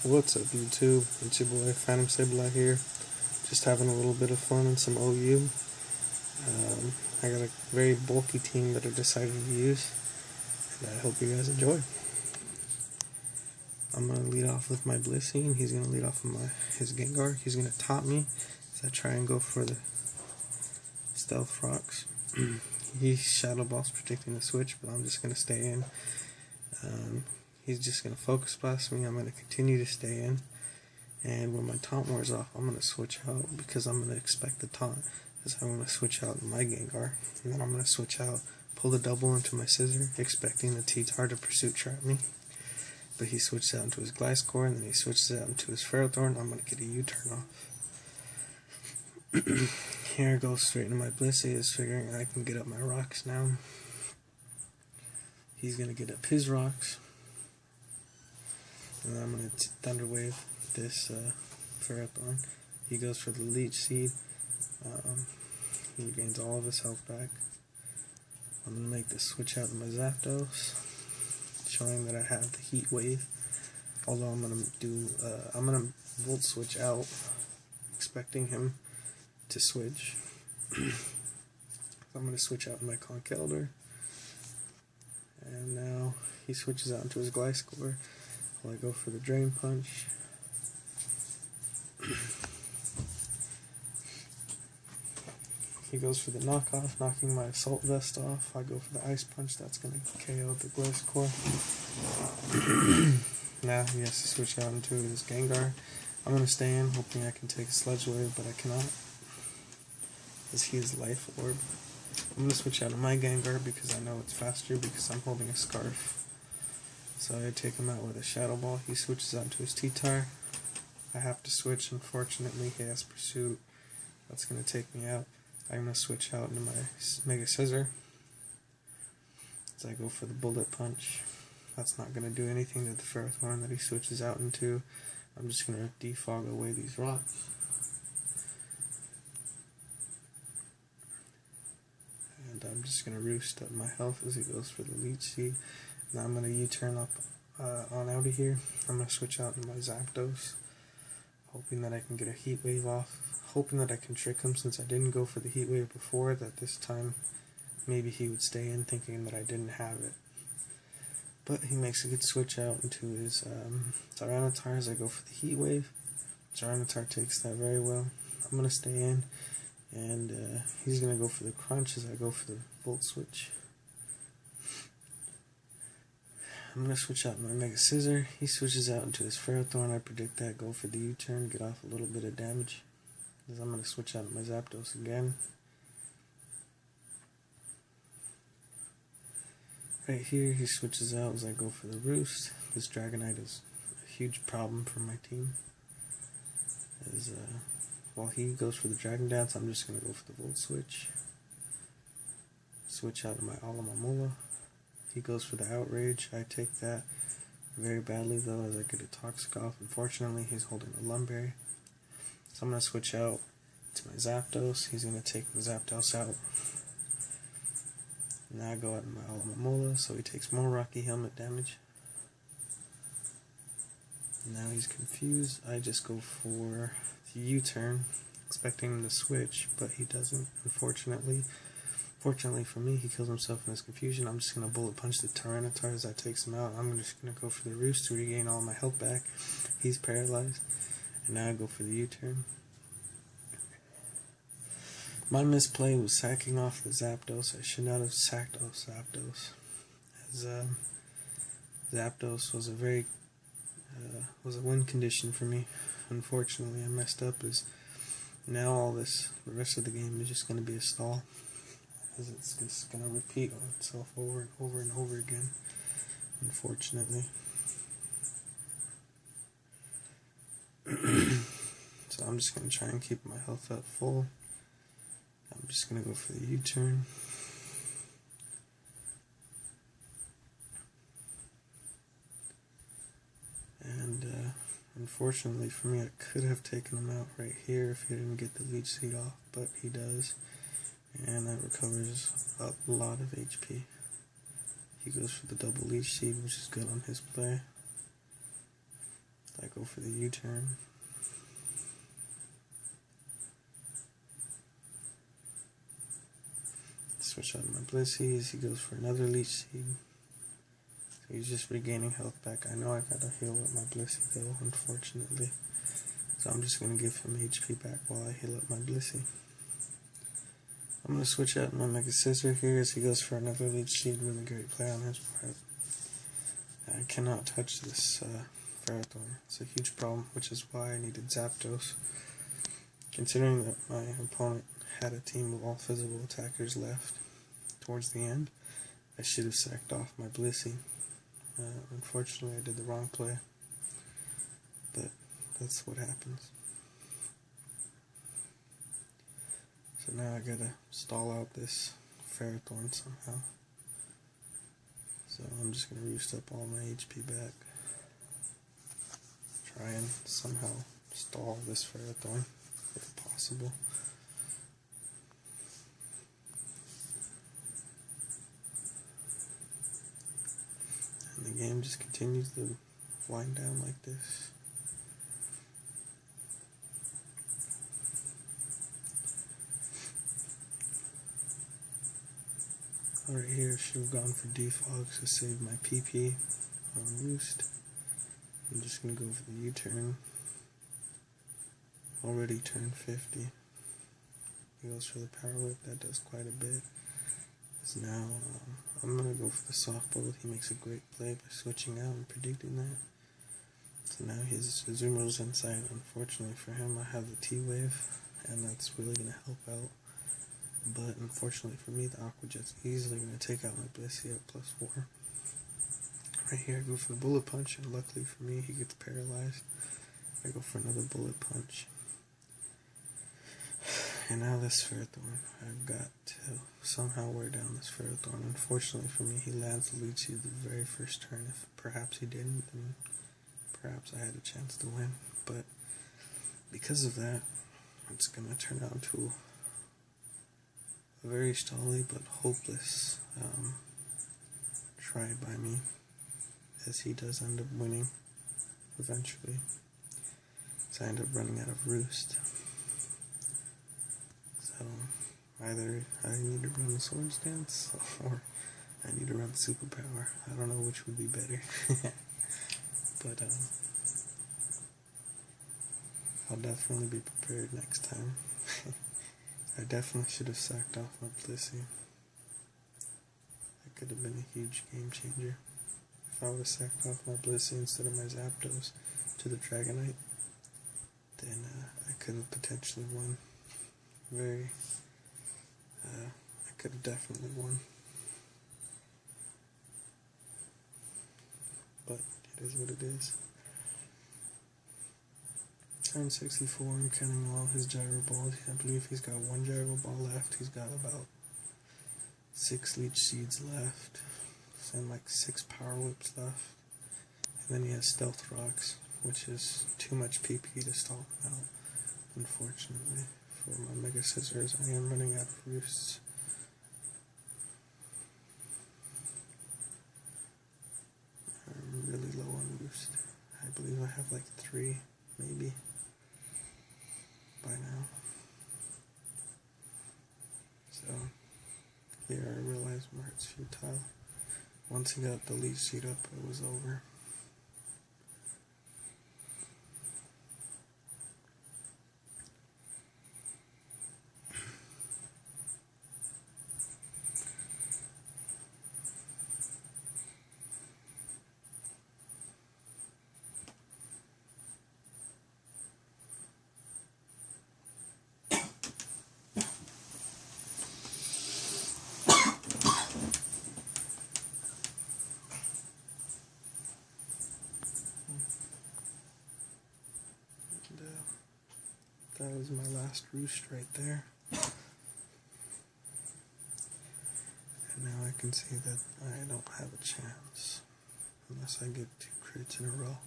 What's up, YouTube? It's your boy Phantom Sibla here, just having a little bit of fun in some OU. I got a very bulky team that I decided to use, and I hope you guys enjoy. I'm going to lead off with my Blissey, and he's going to lead off with his Gengar. He's going to top me as I try and go for the Stealth Rocks. He's Shadow Ball's predicting the switch, but I'm just going to stay in. He's just going to Focus Blast me. I'm going to continue to stay in. And when my taunt wears off, I'm going to switch out because I'm going to expect the taunt. As I'm going to switch out my Gengar. And then I'm going to switch out, pull the double into my Scissor, expecting the T-Tar to Pursuit Trap me. But he switches out into his Gliscor, and then he switches out into his Ferrothorn. I'm going to get a U-turn off. Here I go straight into my Blissey, is figuring I can get up my rocks now. He's going to get up his rocks. And I'm going to Thunder Wave this Ferrothorn. He goes for the Leech Seed. He gains all of his health back. I'm going to make this switch out to my Zapdos, showing that I have the Heat Wave. Although I'm going to Volt Switch out, expecting him to switch. I'm going to switch out my Conkeldurr. And now he switches out into his Gliscor. I go for the Drain Punch. He goes for the knockoff, knocking my Assault Vest off. I go for the Ice Punch, that's going to KO the Gliscor. Now he has to switch out into his Gengar. I'm going to stay in, hoping I can take a Sludge Wave, but I cannot, as he is Life Orb. I'm going to switch out to my Gengar because I know it's faster because I'm holding a Scarf. So I take him out with a Shadow Ball. He switches out to his T-Tar. I have to switch. Unfortunately, he has Pursuit. That's going to take me out. I'm going to switch out into my Mega Scissor. As I go for the Bullet Punch. That's not going to do anything to the Ferrothorn that he switches out into. I'm just going to defog away these rocks. And I'm just going to roost up my health as he goes for the Leech Seed. Now I'm going to U-turn up on out of here. I'm going to switch out into my Zapdos, hoping that I can get a Heat Wave off. Hoping that I can trick him since I didn't go for the Heat Wave before, that this time maybe he would stay in thinking that I didn't have it. But he makes a good switch out into his Tyranitar as I go for the Heat Wave. Tyranitar takes that very well. I'm going to stay in, and he's going to go for the Crunch as I go for the Volt Switch. I'm going to switch out my Mega Scissor. He switches out into his Ferrothorn. I predict that, go for the U-turn, get off a little bit of damage. As I'm going to switch out my Zapdos again. Right here, he switches out as I go for the Roost. This Dragonite is a huge problem for my team. As while he goes for the Dragon Dance, I'm just going to go for the Volt Switch. Switch out to my Alomomola. He goes for the Outrage. I take that very badly though, as I get a Toxic off. Unfortunately, he's holding a Lumberry. So I'm going to switch out to my Zapdos. He's going to take the Zapdos out. Now I go out to my Alomomola, so he takes more Rocky Helmet damage. Now he's confused. I just go for the U-turn, expecting him to switch, but he doesn't, unfortunately. Fortunately for me, he kills himself in his confusion. I'm just going to Bullet Punch the Tyranitar as that takes him out. I'm just going to go for the Roost to regain all my health back. He's paralyzed. And now I go for the U-turn. My misplay was sacking off the Zapdos. I should not have sacked off Zapdos. As Zapdos was a win condition for me. Unfortunately, I messed up. As now the rest of the game is just going to be a stall. As it's just going to repeat on itself over and over and over again, unfortunately. So I'm just going to try and keep my health up full. I'm just going to go for the U-turn. And unfortunately for me, I could have taken him out right here if he didn't get the Leech Seed off, but he does. And that recovers a lot of HP. He goes for the double Leech Seed, which is good on his play. I go for the U-turn. Switch out my Blissies. He goes for another Leech Seed. So he's just regaining health back. I know I gotta heal up my Blissey though, unfortunately. So I'm just gonna give him HP back while I heal up my Blissey. I'm gonna switch out my Mega Scissor here as he goes for another Leech Seed. Really great play on his part. I cannot touch this Ferrothorn. It's a huge problem, which is why I needed Zapdos. Considering that my opponent had a team of all physical attackers left towards the end, I should have sacked off my Blissey. Unfortunately, I did the wrong play, but that's what happens. So now I gotta stall out this Ferrothorn somehow. So I'm just gonna roost up all my HP back. Try and somehow stall this Ferrothorn, if possible. And the game just continues to wind down like this. Right here, should have gone for Defogs to save my PP on Roost. I'm just going to go for the U-turn. Already turned 50. He goes for the Power Whip, that does quite a bit. So now, I'm going to go for the Soft Bullet. He makes a great play by switching out and predicting that. So now his Azumarill's inside. Unfortunately for him, I have the T-Wave, and that's really going to help out. But unfortunately for me, the Aqua Jet's easily going to take out my Blissey at +4. Right here, I go for the Bullet Punch, and luckily for me, he gets paralyzed. I go for another Bullet Punch. And now this Ferrothorn, I've got to somehow wear down this Ferrothorn. Unfortunately for me, he lands the Leech Seed the very first turn. If perhaps he didn't, then perhaps I had a chance to win. But because of that, it's going to turn out into a very stally but hopeless try by me, as he does end up winning eventually. So I end up running out of Roost. So either I need to run Swords Dance or I need to run Superpower. I don't know which would be better. But I'll definitely be prepared next time. I definitely should have sacked off my Blissey. That could have been a huge game changer. If I would have sacked off my Blissey instead of my Zapdos to the Dragonite, then I could have potentially won. I could have definitely won. But it is what it is. Turn 64, I'm counting all his Gyro Balls. I believe he's got one Gyro Ball left. He's got about 6 Leech Seeds left. And like 6 Power Whips left. And then he has Stealth Rocks, which is too much PP to stall him out, unfortunately. For my Mega Scissors, I am running out of Roosts. I'm really low on Roost. I believe I have like 3, maybe, by now. So, here I realized where it's futile. Once he got the Leech Seed up, it was over. That was my last Roost right there. And now I can see that I don't have a chance unless I get 2 crits in a row.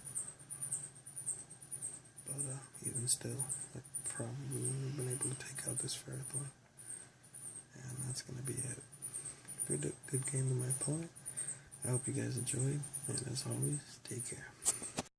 But even still, I probably would have been able to take out this Ferrothorn. And that's going to be it. Good game to my opponent. I hope you guys enjoyed, and as always, take care.